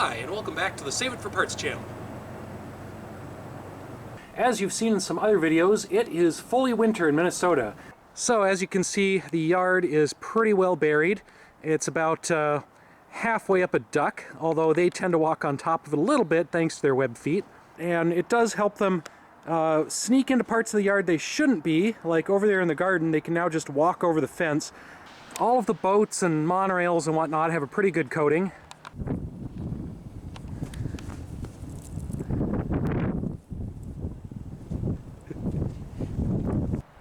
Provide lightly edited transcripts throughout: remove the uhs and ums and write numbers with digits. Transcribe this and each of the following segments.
Hi, and welcome back to the Save It for Parts channel. As you've seen in some other videos, it is fully winter in Minnesota. So as you can see, the yard is pretty well buried. It's about halfway up a duck, although they tend to walk on top of it a little bit thanks to their webbed feet. And it does help them sneak into parts of the yard they shouldn't be, like over there in the garden. They can now just walk over the fence. All of the boats and monorails and whatnot have a pretty good coating.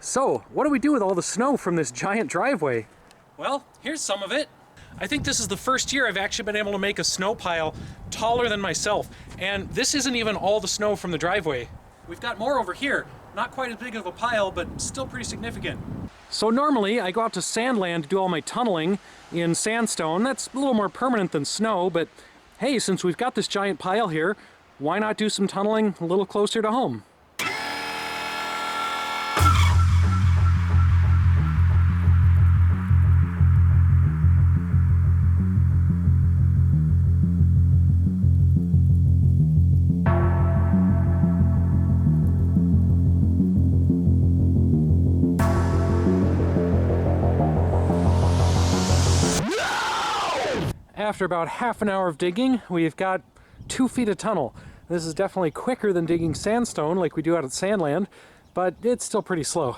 So, what do we do with all the snow from this giant driveway? Well, here's some of it. I think this is the first year I've actually been able to make a snow pile taller than myself. And this isn't even all the snow from the driveway. We've got more over here. Not quite as big of a pile, but still pretty significant. So normally I go out to Sandland to do all my tunneling in sandstone. That's a little more permanent than snow, but hey, since we've got this giant pile here, why not do some tunneling a little closer to home? After about half an hour of digging, we've got 2 feet of tunnel. This is definitely quicker than digging sandstone like we do out at Sandland, but it's still pretty slow.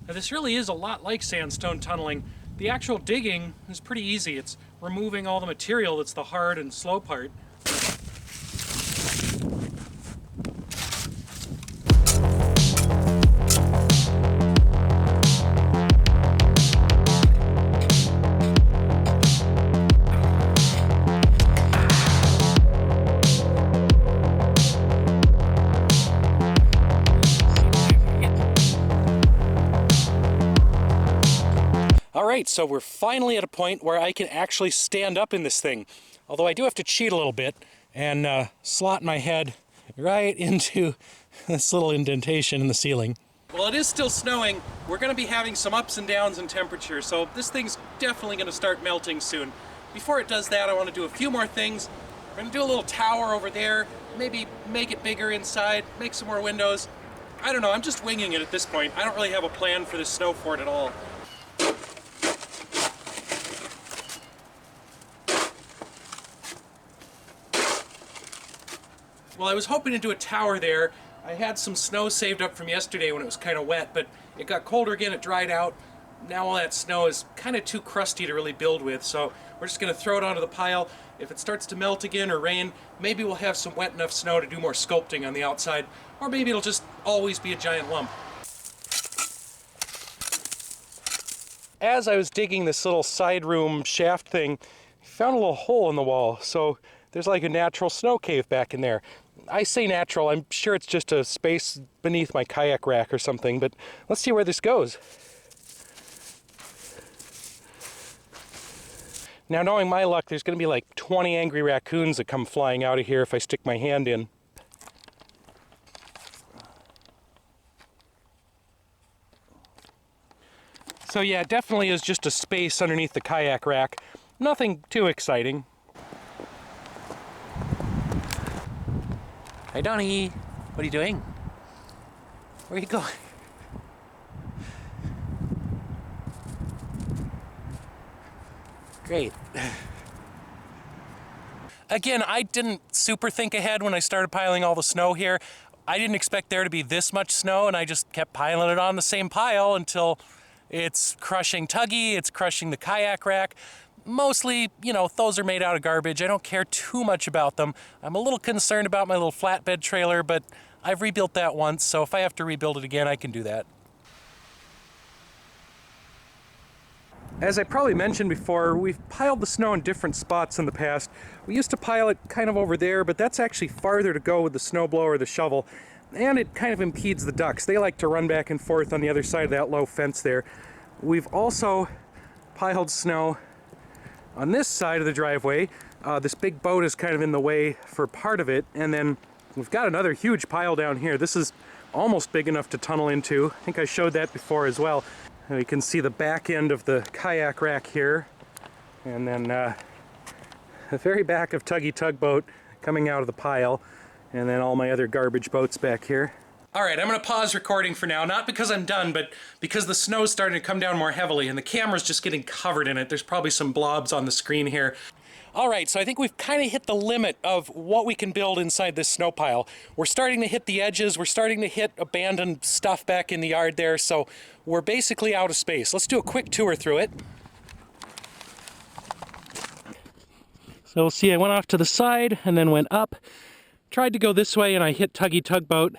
Now, this really is a lot like sandstone tunneling. The actual digging is pretty easy. It's removing all the material that's the hard and slow part. Alright, so we're finally at a point where I can actually stand up in this thing. Although I do have to cheat a little bit and slot my head right into this little indentation in the ceiling. Well, it is still snowing. We're going to be having some ups and downs in temperature, so this thing's definitely going to start melting soon. Before it does that, I want to do a few more things. We're going to do a little tower over there, maybe make it bigger inside, make some more windows. I don't know, I'm just winging it at this point. I don't really have a plan for this snow fort at all. Well, I was hoping to do a tower there. I had some snow saved up from yesterday when it was kind of wet, but it got colder again, it dried out. Now all that snow is kind of too crusty to really build with, so we're just going to throw it onto the pile. If it starts to melt again or rain, maybe we'll have some wet enough snow to do more sculpting on the outside, or maybe it'll just always be a giant lump. As I was digging this little side room shaft thing, I found a little hole in the wall, so there's like a natural snow cave back in there. I say natural, I'm sure it's just a space beneath my kayak rack or something, but let's see where this goes. Now, knowing my luck, there's going to be like 20 angry raccoons that come flying out of here if I stick my hand in. So yeah, it definitely is just a space underneath the kayak rack. Nothing too exciting. Hi, Donnie. What are you doing? Where are you going? Great. Again, I didn't super think ahead when I started piling all the snow here. I didn't expect there to be this much snow, and I just kept piling it on the same pile until it's crushing Tuggy, it's crushing the kayak rack. Mostly, you know, those are made out of garbage. I don't care too much about them. I'm a little concerned about my little flatbed trailer, but I've rebuilt that once, so if I have to rebuild it again, I can do that. As I probably mentioned before, we've piled the snow in different spots in the past. We used to pile it kind of over there, but that's actually farther to go with the snowblower or the shovel, and it kind of impedes the ducks. They like to run back and forth on the other side of that low fence there. We've also piled snow on this side of the driveway. This big boat is kind of in the way for part of it, and then we've got another huge pile down here. This is almost big enough to tunnel into. I think I showed that before as well. And you can see the back end of the kayak rack here, and then the very back of Tuggy Tugboat coming out of the pile, and then all my other garbage boats back here. Alright, I'm going to pause recording for now, not because I'm done, but because the snow's starting to come down more heavily and the camera's just getting covered in it. There's probably some blobs on the screen here. Alright, so I think we've kind of hit the limit of what we can build inside this snow pile. We're starting to hit the edges, we're starting to hit abandoned stuff back in the yard there, so we're basically out of space. Let's do a quick tour through it. So see, I went off to the side and then went up. Tried to go this way and I hit Tuggy Tugboat.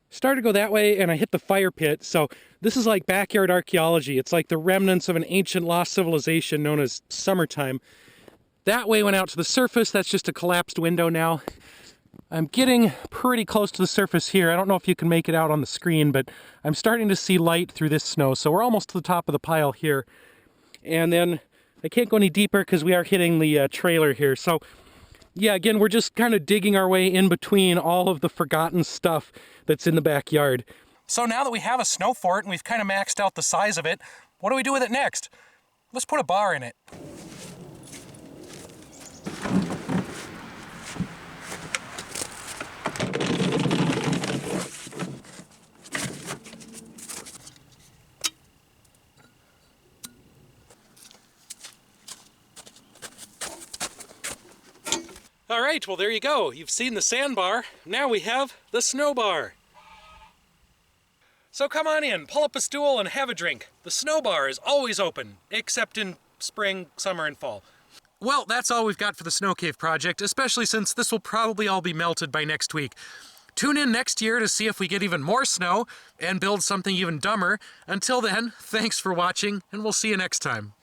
Started to go that way and I hit the fire pit. So this is like backyard archaeology. It's like the remnants of an ancient lost civilization known as Summertime. That way went out to the surface. That's just a collapsed window now. I'm getting pretty close to the surface here. I don't know if you can make it out on the screen, but I'm starting to see light through this snow. So we're almost to the top of the pile here. And then I can't go any deeper because we are hitting the trailer here. So yeah, again, we're just kind of digging our way in between all of the forgotten stuff that's in the backyard. So now that we have a snow fort and we've kind of maxed out the size of it, what do we do with it next? Let's put a bar in it. All right, well there you go. You've seen the sandbar. Now we have the snow bar. So come on in, pull up a stool and have a drink. The snow bar is always open, except in spring, summer, and fall. Well, that's all we've got for the Snow Cave project, especially since this will probably all be melted by next week. Tune in next year to see if we get even more snow and build something even dumber. Until then, thanks for watching, and we'll see you next time.